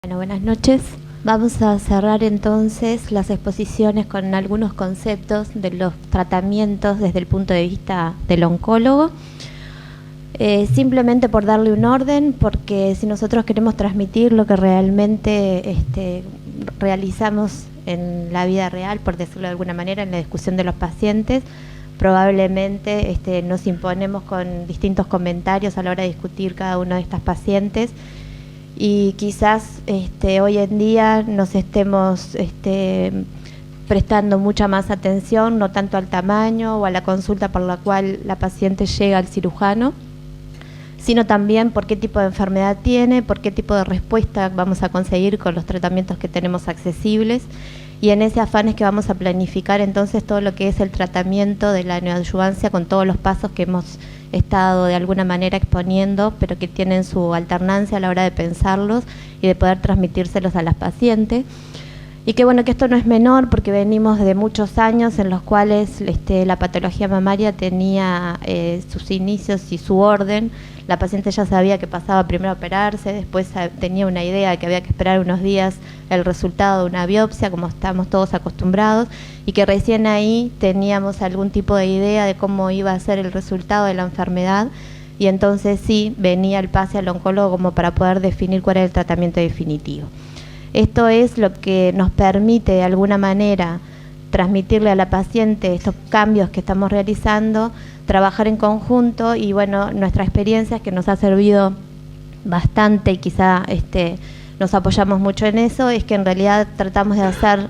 Bueno, buenas noches. Vamos a cerrar entonces las exposiciones con algunos conceptos de los tratamientos desde el punto de vista del oncólogo. Simplemente por darle un orden, porque si nosotros queremos transmitir lo que realmente realizamos en la vida real, por decirlo de alguna manera, en la discusión de los pacientes, probablemente nos imponemos con distintos comentarios a la hora de discutir cada uno de estas pacientes. Y quizás hoy en día nos estemos prestando mucha más atención, no tanto al tamaño o a la consulta por la cual la paciente llega al cirujano, sino también por qué tipo de enfermedad tiene, por qué tipo de respuesta vamos a conseguir con los tratamientos que tenemos accesibles. Y en ese afán es que vamos a planificar entonces todo lo que es el tratamiento de la neoadyuvancia con todos los pasos que hemos estado de alguna manera exponiendo, pero que tienen su alternancia a la hora de pensarlos y de poder transmitírselos a las pacientes. Y que bueno, que esto no es menor porque venimos de muchos años en los cuales la patología mamaria tenía sus inicios y su orden. La paciente ya sabía que pasaba primero a operarse, después tenía una idea de que había que esperar unos días el resultado de una biopsia, como estamos todos acostumbrados, y que recién ahí teníamos algún tipo de idea de cómo iba a ser el resultado de la enfermedad, y entonces sí venía el pase al oncólogo como para poder definir cuál era el tratamiento definitivo. Esto es lo que nos permite de alguna manera transmitirle a la paciente estos cambios que estamos realizando, trabajar en conjunto y bueno, nuestra experiencia es que nos ha servido bastante y quizá nos apoyamos mucho en eso, es que en realidad tratamos de hacer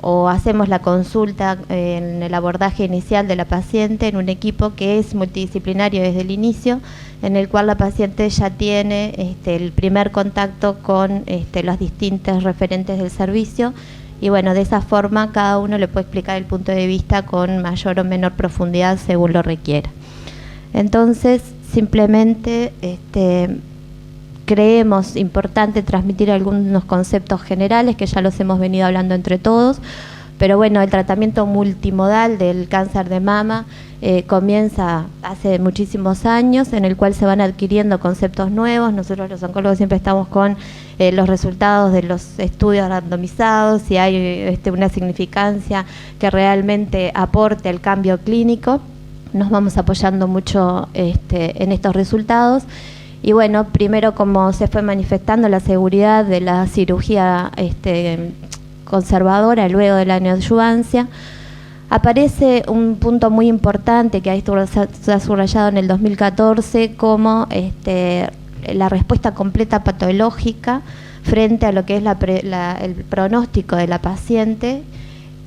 o hacemos la consulta en el abordaje inicial de la paciente en un equipo que es multidisciplinario desde el inicio, en el cual la paciente ya tiene el primer contacto con los distintos referentes del servicio y bueno, de esa forma cada uno le puede explicar el punto de vista con mayor o menor profundidad según lo requiera. Entonces, simplemente creemos importante transmitir algunos conceptos generales que ya los hemos venido hablando entre todos, pero bueno, el tratamiento multimodal del cáncer de mama comienza hace muchísimos años, en el cual se van adquiriendo conceptos nuevos. Nosotros los oncólogos siempre estamos con los resultados de los estudios randomizados, si hay una significancia que realmente aporte al cambio clínico, nos vamos apoyando mucho en estos resultados. Y bueno, primero como se fue manifestando la seguridad de la cirugía conservadora luego de la neoadyuvancia, aparece un punto muy importante que ahí se ha subrayado en el 2014 como la respuesta completa patológica frente a lo que es el pronóstico de la paciente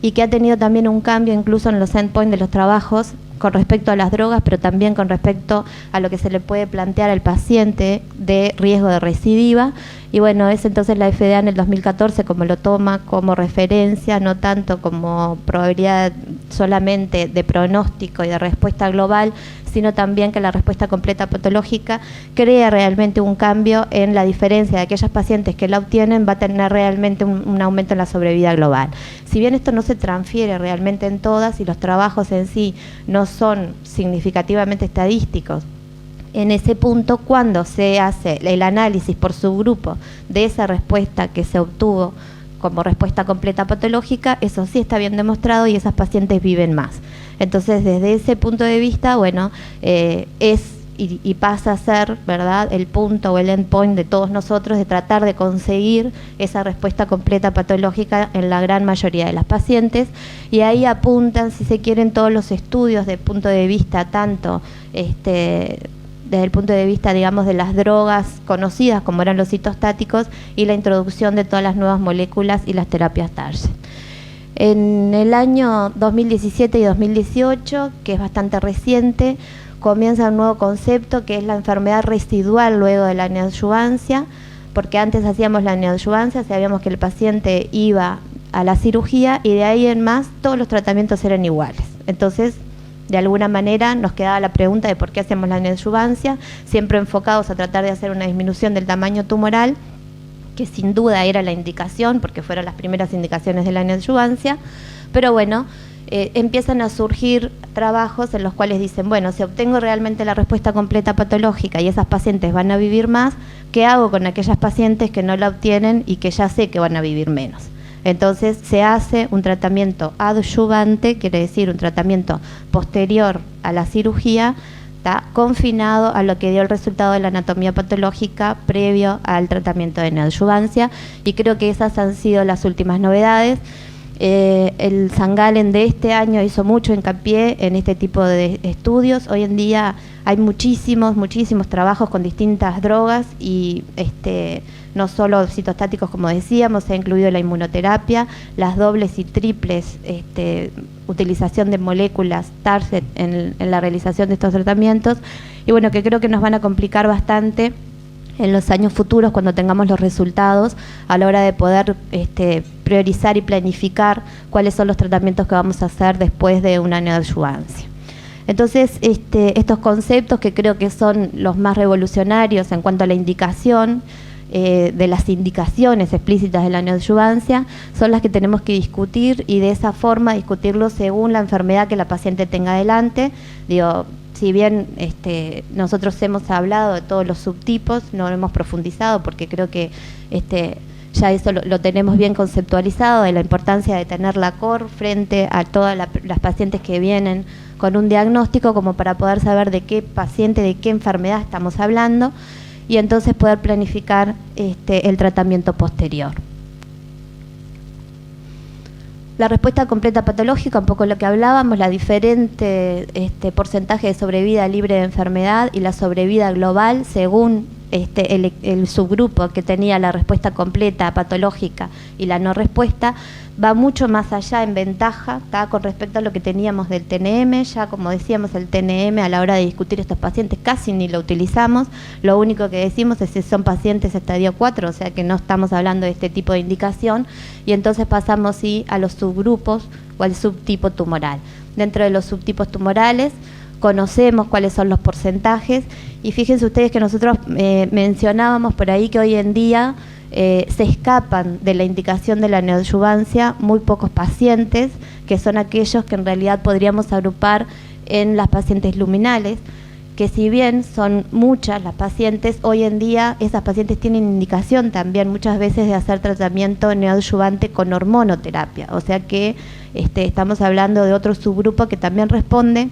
y que ha tenido también un cambio incluso en los endpoints de los trabajos con respecto a las drogas, pero también con respecto a lo que se le puede plantear al paciente de riesgo de recidiva. Y bueno, es entonces la FDA en el 2014 como lo toma como referencia, no tanto como probabilidad solamente de pronóstico y de respuesta global, sino también que la respuesta completa patológica crea realmente un cambio en la diferencia de aquellas pacientes que la obtienen, va a tener realmente un aumento en la sobrevida global. Si bien esto no se transfiere realmente en todas y los trabajos en sí no son significativamente estadísticos, en ese punto, cuando se hace el análisis por subgrupo de esa respuesta que se obtuvo como respuesta completa patológica, eso sí está bien demostrado y esas pacientes viven más. Entonces, desde ese punto de vista, bueno, y pasa a ser, ¿verdad?, el punto o el endpoint de todos nosotros de tratar de conseguir esa respuesta completa patológica en la gran mayoría de las pacientes, y ahí apuntan, si se quieren, todos los estudios de punto de vista tanto desde el punto de vista, digamos, de las drogas conocidas como eran los citostáticos y la introducción de todas las nuevas moléculas y las terapias Target. En el año 2017 y 2018, que es bastante reciente, comienza un nuevo concepto que es la enfermedad residual luego de la neoadyuvancia, porque antes hacíamos la neoadyuvancia, sabíamos que el paciente iba a la cirugía y de ahí en más todos los tratamientos eran iguales. Entonces, de alguna manera nos quedaba la pregunta de por qué hacemos la neoadyuvancia, siempre enfocados a tratar de hacer una disminución del tamaño tumoral, que sin duda era la indicación, porque fueron las primeras indicaciones de la neoadyuvancia, pero bueno, empiezan a surgir trabajos en los cuales dicen, bueno, si obtengo realmente la respuesta completa patológica y esas pacientes van a vivir más, ¿qué hago con aquellas pacientes que no la obtienen y que ya sé que van a vivir menos? Entonces se hace un tratamiento adyuvante, quiere decir un tratamiento posterior a la cirugía, está confinado a lo que dio el resultado de la anatomía patológica previo al tratamiento de neoadyuvancia, y creo que esas han sido las últimas novedades. El St. Gallen de este año hizo mucho hincapié en este tipo de estudios. Hoy en día hay muchísimos trabajos con distintas drogas y no solo citostáticos, como decíamos, se ha incluido la inmunoterapia, las dobles y triples utilización de moléculas target en la realización de estos tratamientos, y bueno, que creo que nos van a complicar bastante en los años futuros cuando tengamos los resultados a la hora de poder priorizar y planificar cuáles son los tratamientos que vamos a hacer después de una neoadyuvancia. Entonces, estos conceptos que creo que son los más revolucionarios en cuanto a la indicación, de las indicaciones explícitas de la neoadyuvancia, son las que tenemos que discutir, y de esa forma discutirlo según la enfermedad que la paciente tenga adelante. Digo, si bien nosotros hemos hablado de todos los subtipos, no hemos profundizado porque creo que ya eso lo tenemos bien conceptualizado, de la importancia de tener la COR frente a todas las pacientes que vienen con un diagnóstico, como para poder saber de qué paciente, de qué enfermedad estamos hablando, y entonces poder planificar el tratamiento posterior. La respuesta completa patológica, un poco lo que hablábamos, la diferente porcentaje de sobrevida libre de enfermedad y la sobrevida global según el subgrupo que tenía la respuesta completa patológica y la no respuesta, va mucho más allá en ventaja con respecto a lo que teníamos del TNM. Ya, como decíamos, el TNM a la hora de discutir estos pacientes casi ni lo utilizamos, lo único que decimos es si son pacientes estadio 4, o sea que no estamos hablando de este tipo de indicación, y entonces pasamos sí a los subgrupos o al subtipo tumoral. Dentro de los subtipos tumorales conocemos cuáles son los porcentajes, y fíjense ustedes que nosotros mencionábamos por ahí que hoy en día se escapan de la indicación de la neoadyuvancia muy pocos pacientes, que son aquellos que en realidad podríamos agrupar en las pacientes luminales, que si bien son muchas las pacientes, hoy en día esas pacientes tienen indicación también muchas veces de hacer tratamiento neoadyuvante con hormonoterapia, o sea que estamos hablando de otro subgrupo que también responde,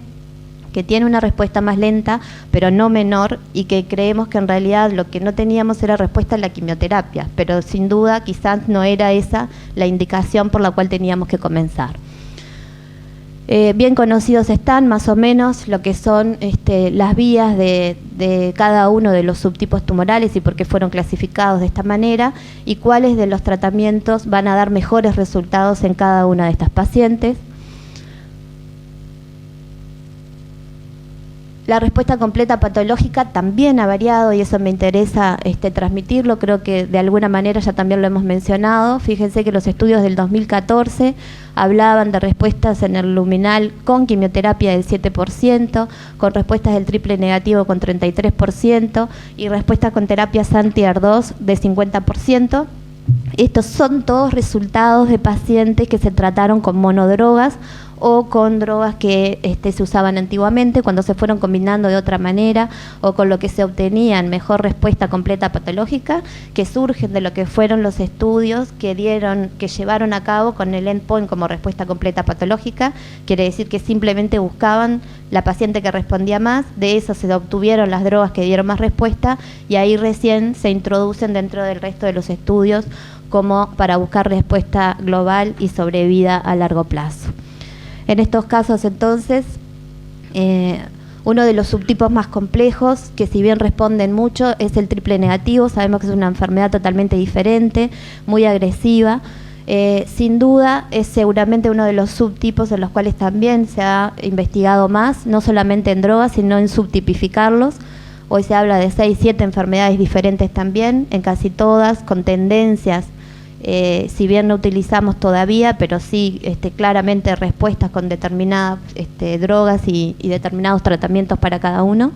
que tiene una respuesta más lenta, pero no menor, y que creemos que en realidad lo que no teníamos era respuesta a la quimioterapia, pero sin duda quizás no era esa la indicación por la cual teníamos que comenzar. Bien conocidos están más o menos lo que son las vías de cada uno de los subtipos tumorales y por qué fueron clasificados de esta manera, y cuáles de los tratamientos van a dar mejores resultados en cada una de estas pacientes. La respuesta completa patológica también ha variado, y eso me interesa transmitirlo. Creo que de alguna manera ya también lo hemos mencionado. Fíjense que los estudios del 2014 hablaban de respuestas en el luminal con quimioterapia del 7%, con respuestas del triple negativo con 33% y respuestas con terapias anti-HER2 de 50%. Estos son todos resultados de pacientes que se trataron con monodrogas o con drogas que se usaban antiguamente, cuando se fueron combinando de otra manera, o con lo que se obtenían mejor respuesta completa patológica, que surgen de lo que fueron los estudios que llevaron a cabo con el endpoint como respuesta completa patológica. Quiere decir que simplemente buscaban la paciente que respondía más, de eso se obtuvieron las drogas que dieron más respuesta, y ahí recién se introducen dentro del resto de los estudios como para buscar respuesta global y sobrevida a largo plazo. En estos casos, entonces, uno de los subtipos más complejos, que si bien responden mucho, es el triple negativo. Sabemos que es una enfermedad totalmente diferente, muy agresiva. Sin duda, es seguramente uno de los subtipos en los cuales también se ha investigado más, no solamente en drogas, sino en subtipificarlos. Hoy se habla de 6, 7 enfermedades diferentes también, en casi todas, con tendencias. Si bien no utilizamos todavía, pero sí claramente respuestas con determinadas drogas y determinados tratamientos para cada uno.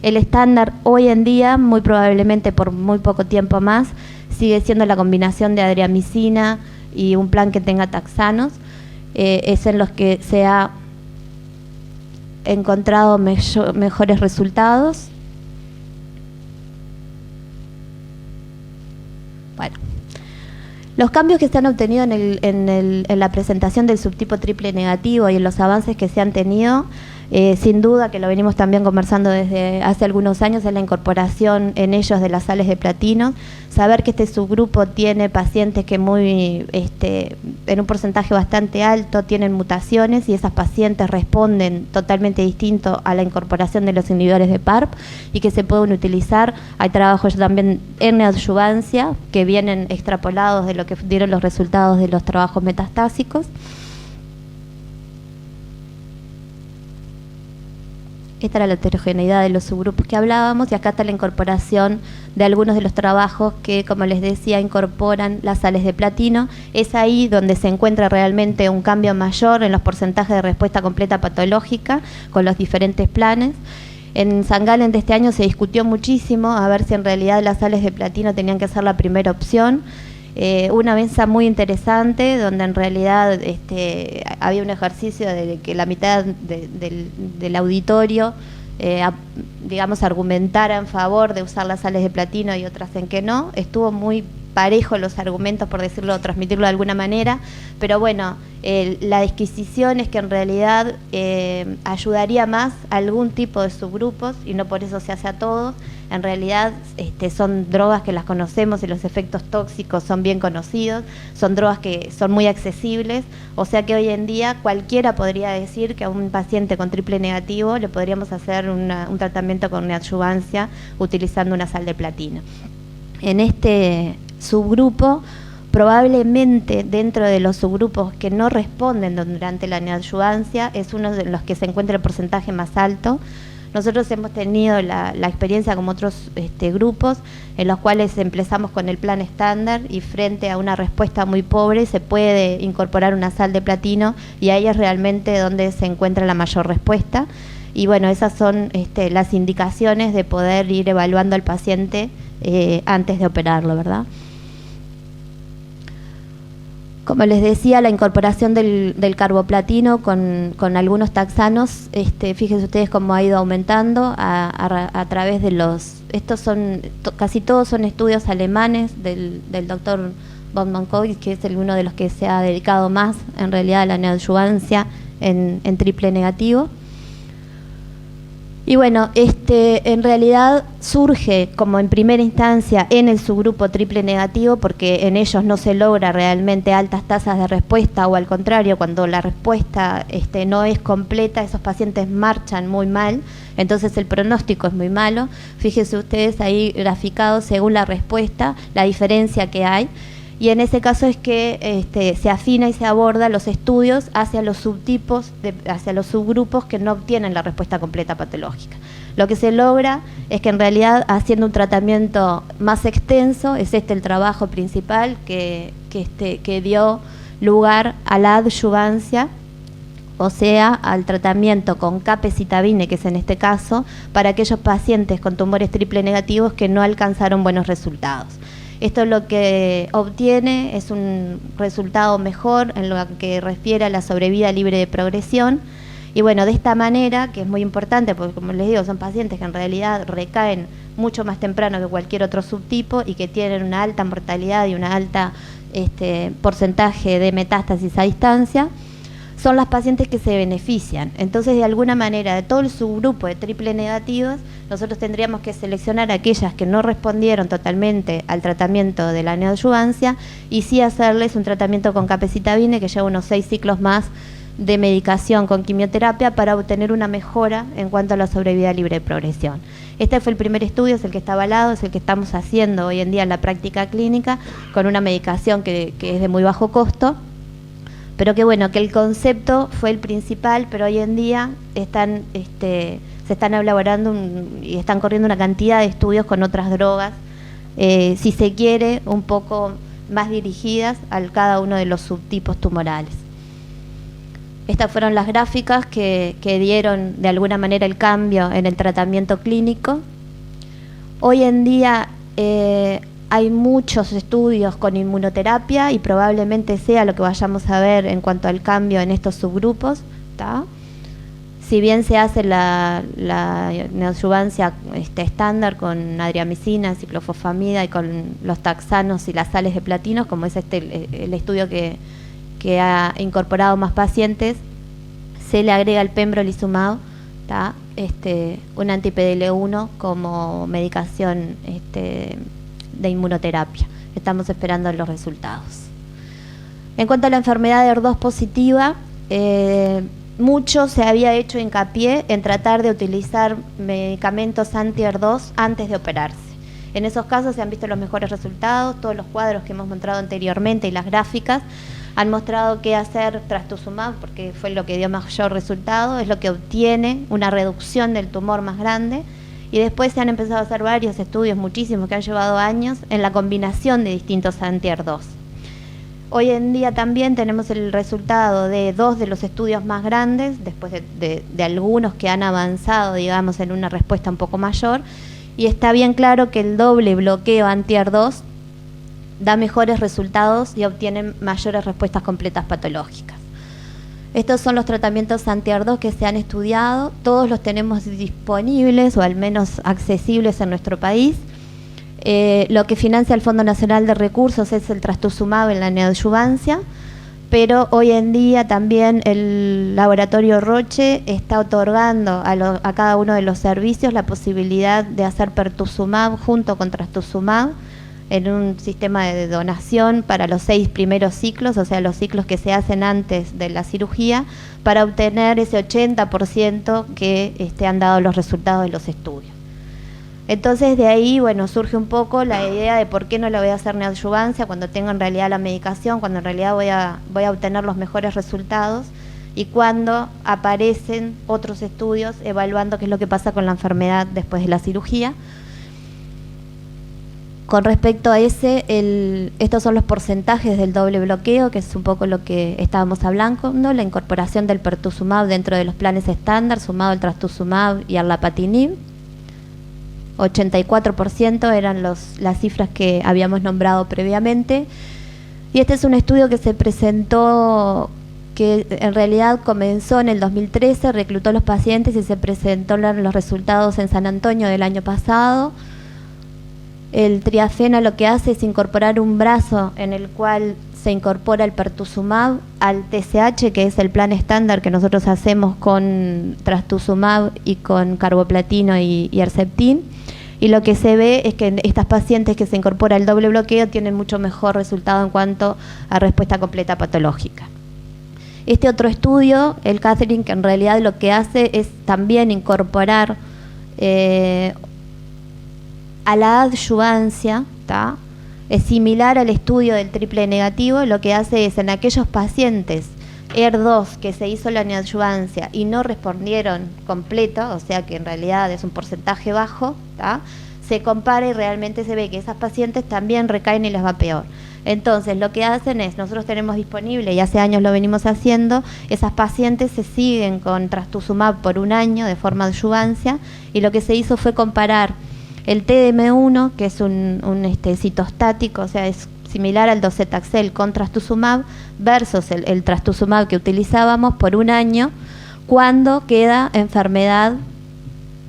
El estándar hoy en día, muy probablemente por muy poco tiempo más, sigue siendo la combinación de adriamicina y un plan que tenga taxanos, es en los que se ha encontrado mejores resultados. Bueno, los cambios que se han obtenido en la presentación del subtipo triple negativo y en los avances que se han tenido, sin duda que lo venimos también conversando desde hace algunos años, es la incorporación en ellos de las sales de platino. Saber que este subgrupo tiene pacientes que en un porcentaje bastante alto tienen mutaciones y esas pacientes responden totalmente distinto a la incorporación de los inhibidores de PARP y que se pueden utilizar. Hay trabajos también en neoadyuvancia que vienen extrapolados de lo que dieron los resultados de los trabajos metastásicos. Esta era la heterogeneidad de los subgrupos que hablábamos y acá está la incorporación de algunos de los trabajos que, como les decía, incorporan las sales de platino. Es ahí donde se encuentra realmente un cambio mayor en los porcentajes de respuesta completa patológica con los diferentes planes. En St. Gallen de este año se discutió muchísimo a ver si en realidad las sales de platino tenían que ser la primera opción. Una mesa muy interesante donde en realidad había un ejercicio de que la mitad del auditorio digamos argumentara en favor de usar las sales de platino y otras en que no. Estuvo muy parejo los argumentos, por decirlo, transmitirlo de alguna manera, pero bueno, la disquisición es que en realidad ayudaría más a algún tipo de subgrupos y no por eso se hace a todos. En realidad son drogas que las conocemos y los efectos tóxicos son bien conocidos, son drogas que son muy accesibles, o sea que hoy en día cualquiera podría decir que a un paciente con triple negativo le podríamos hacer un tratamiento con neoadyuvancia utilizando una sal de platino. En este subgrupo, probablemente dentro de los subgrupos que no responden durante la neoadyuvancia, es uno de los que se encuentra el porcentaje más alto. Nosotros hemos tenido la experiencia con otros grupos en los cuales empezamos con el plan estándar y frente a una respuesta muy pobre se puede incorporar una sal de platino y ahí es realmente donde se encuentra la mayor respuesta. Y bueno, esas son las indicaciones de poder ir evaluando al paciente antes de operarlo, ¿verdad? Como les decía, la incorporación del carboplatino con algunos taxanos, fíjense ustedes cómo ha ido aumentando a través de casi todos son estudios alemanes del doctor Bondmann-Coix, que es uno de los que se ha dedicado más en realidad a la neoadyuvancia en triple negativo. Y bueno, en realidad surge como en primera instancia en el subgrupo triple negativo porque en ellos no se logra realmente altas tasas de respuesta o al contrario, cuando la respuesta no es completa, esos pacientes marchan muy mal, entonces el pronóstico es muy malo. Fíjense ustedes ahí graficados según la respuesta, la diferencia que hay. Y en ese caso es que se afina y se aborda los estudios hacia los subtipos, hacia los subgrupos que no obtienen la respuesta completa patológica. Lo que se logra es que en realidad haciendo un tratamiento más extenso, es el trabajo principal que dio lugar a la adyuvancia, o sea, al tratamiento con capecitabine, que es en este caso, para aquellos pacientes con tumores triple negativos que no alcanzaron buenos resultados. Esto lo que obtiene es un resultado mejor en lo que refiere a la sobrevida libre de progresión. Y bueno, de esta manera, que es muy importante, porque como les digo, son pacientes que en realidad recaen mucho más temprano que cualquier otro subtipo y que tienen una alta mortalidad y una alta porcentaje de metástasis a distancia, son las pacientes que se benefician. Entonces, de alguna manera, de todo el subgrupo de triple negativos, nosotros tendríamos que seleccionar aquellas que no respondieron totalmente al tratamiento de la neoadyuvancia y sí hacerles un tratamiento con capecitabine que lleva unos 6 ciclos más de medicación con quimioterapia para obtener una mejora en cuanto a la sobrevida libre de progresión. Este fue el primer estudio, es el que está avalado, es el que estamos haciendo hoy en día en la práctica clínica con una medicación que es de muy bajo costo, pero que bueno, que el concepto fue el principal, pero hoy en día se están elaborando y están corriendo una cantidad de estudios con otras drogas, si se quiere, un poco más dirigidas a cada uno de los subtipos tumorales. Estas fueron las gráficas que dieron de alguna manera el cambio en el tratamiento clínico. Hoy en día hay muchos estudios con inmunoterapia y probablemente sea lo que vayamos a ver en cuanto al cambio en estos subgrupos, ¿tá? Si bien se hace la neoadyuvancia estándar con adriamicina, ciclofosfamida y con los taxanos y las sales de platino, como es el estudio que ha incorporado más pacientes, se le agrega el pembrolizumab, ¿tá? Un anti-PDL1 como medicación de inmunoterapia. Estamos esperando los resultados. En cuanto a la enfermedad de HER2 positiva, mucho se había hecho hincapié en tratar de utilizar medicamentos anti-HER2 antes de operarse. En esos casos se han visto los mejores resultados, todos los cuadros que hemos mostrado anteriormente y las gráficas han mostrado que hacer trastuzumab, porque fue lo que dio mayor resultado, es lo que obtiene una reducción del tumor más grande, y después se han empezado a hacer varios estudios, muchísimos, que han llevado años, en la combinación de distintos anti-HER2. Hoy en día también tenemos el resultado de 2 de los estudios más grandes, después de algunos que han avanzado, digamos, en una respuesta un poco mayor, y está bien claro que el doble bloqueo anti-HER2 da mejores resultados y obtiene mayores respuestas completas patológicas. Estos son los tratamientos anti-HER2 que se han estudiado, todos los tenemos disponibles o al menos accesibles en nuestro país. Lo que financia el Fondo Nacional de Recursos es el trastuzumab en la neoadyuvancia, pero hoy en día también el laboratorio Roche está otorgando a cada uno de los servicios la posibilidad de hacer pertuzumab junto con trastuzumab en un sistema de donación para los 6 primeros ciclos, o sea, los ciclos que se hacen antes de la cirugía, para obtener ese 80% que han dado los resultados de los estudios. Entonces de ahí, bueno, surge un poco la idea de por qué no la voy a hacer neoadyuvancia cuando tengo en realidad la medicación, cuando en realidad voy a obtener los mejores resultados, y cuando aparecen otros estudios evaluando qué es lo que pasa con la enfermedad después de la cirugía. Con respecto a estos son los porcentajes del doble bloqueo, que es un poco lo que estábamos hablando, la incorporación del pertuzumab dentro de los planes estándar, sumado al trastuzumab y al lapatinib. 84% eran las cifras que habíamos nombrado previamente. Y este es un estudio que se presentó, que en realidad comenzó en el 2013, reclutó los pacientes y se presentó los resultados en San Antonio del año pasado. El triafena lo que hace es incorporar un brazo en el cual se incorpora el pertuzumab al TSH, que es el plan estándar que nosotros hacemos con trastuzumab y con carboplatino y Herceptin. Y lo que se ve es que estas pacientes que se incorpora el doble bloqueo tienen mucho mejor resultado en cuanto a respuesta completa patológica. Este otro estudio, el Catherine, que en realidad lo que hace es también incorporar a la adyuvancia, ¿tá? Es similar al estudio del triple negativo, lo que hace es en aquellos pacientes HER2 que se hizo la neoadyuvancia y no respondieron completo, o sea que en realidad es un porcentaje bajo, ¿tá? Se compara y realmente se ve que esas pacientes también recaen y les va peor. Entonces lo que hacen es, nosotros tenemos disponible, y hace años lo venimos haciendo, esas pacientes se siguen con trastuzumab por 1 año de forma adyuvancia, y lo que se hizo fue comparar el TDM1, que es un citostático, o sea, es similar al docetaxel con trastuzumab, versus el trastuzumab que utilizábamos por 1 año, cuando queda enfermedad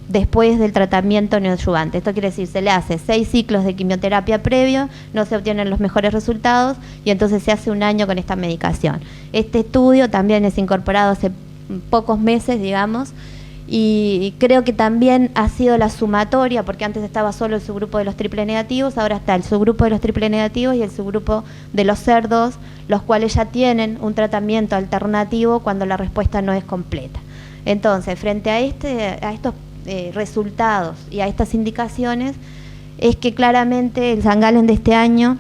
después del tratamiento neoadyuvante. Esto quiere decir, se le hace 6 ciclos de quimioterapia previo, no se obtienen los mejores resultados, y entonces se hace 1 año con esta medicación. Este estudio también es incorporado hace pocos meses, digamos, y creo que también ha sido la sumatoria, porque antes estaba solo el subgrupo de los triple negativos, ahora está el subgrupo de los triple negativos y el subgrupo de los HER2, los cuales ya tienen un tratamiento alternativo cuando la respuesta no es completa. Entonces, frente a estos resultados y a estas indicaciones, es que claramente el St. Gallen de este año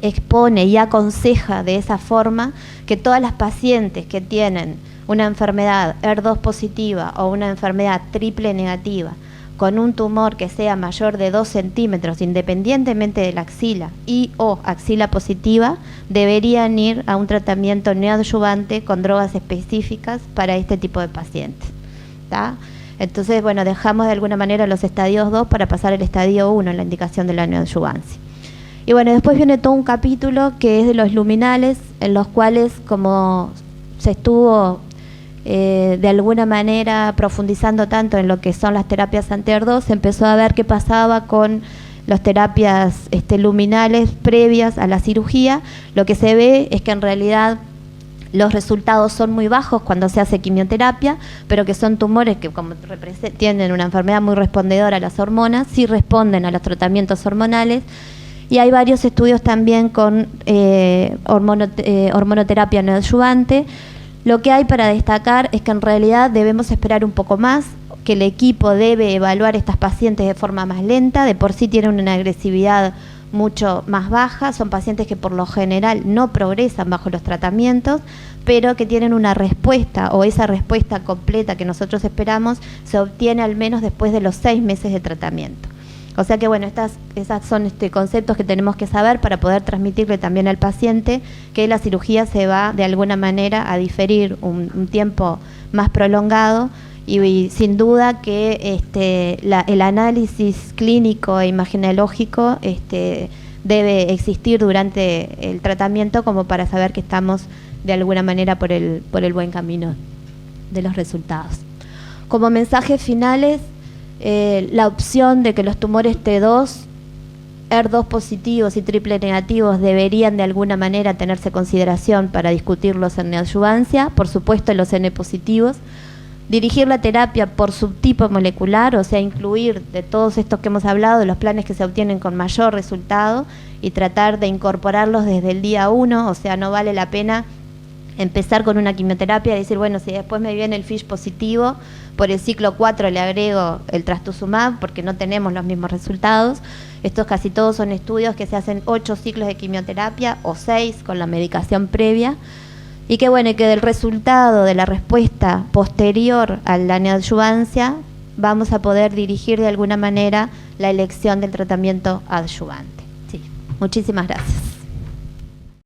expone y aconseja de esa forma que todas las pacientes que tienen una enfermedad HER2 positiva o una enfermedad triple negativa con un tumor que sea mayor de 2 centímetros, independientemente de la axila y o axila positiva, deberían ir a un tratamiento neoadyuvante con drogas específicas para este tipo de pacientes, ¿tá? Entonces, bueno, dejamos de alguna manera los estadios 2 para pasar al estadio 1 en la indicación de la neoadyuvancia. Y bueno, después viene todo un capítulo que es de los luminales, en los cuales, como se estuvo de alguna manera profundizando tanto en lo que son las terapias anti-HER2, se empezó a ver qué pasaba con las terapias luminales previas a la cirugía. Lo que se ve es que en realidad los resultados son muy bajos cuando se hace quimioterapia, pero que son tumores que, como tienen una enfermedad muy respondedora a las hormonas, sí responden a los tratamientos hormonales. Y hay varios estudios también con hormonoterapia neoadyuvante. Lo que hay para destacar es que en realidad debemos esperar un poco más, que el equipo debe evaluar a estas pacientes de forma más lenta. De por sí tienen una agresividad mucho más baja, son pacientes que por lo general no progresan bajo los tratamientos, pero que tienen una respuesta, o esa respuesta completa que nosotros esperamos se obtiene al menos después de los 6 meses de tratamiento. O sea que bueno, esas son conceptos que tenemos que saber para poder transmitirle también al paciente que la cirugía se va de alguna manera a diferir un tiempo más prolongado, y sin duda que el análisis clínico e imagenológico debe existir durante el tratamiento, como para saber que estamos de alguna manera por el buen camino de los resultados. Como mensajes finales, la opción de que los tumores T2, HER2 positivos y triple negativos deberían de alguna manera tenerse en consideración para discutirlos en neoadyuvancia, por supuesto los N positivos. Dirigir la terapia por subtipo molecular, o sea, incluir de todos estos que hemos hablado, los planes que se obtienen con mayor resultado, y tratar de incorporarlos desde el día 1, o sea, no vale la pena empezar con una quimioterapia y decir, bueno, si después me viene el FISH positivo, por el ciclo 4 le agrego el trastuzumab, porque no tenemos los mismos resultados. Estos casi todos son estudios que se hacen 8 ciclos de quimioterapia o 6 con la medicación previa, y que bueno, que del resultado de la respuesta posterior a la neoadyuvancia vamos a poder dirigir de alguna manera la elección del tratamiento adyuvante. Sí, muchísimas gracias.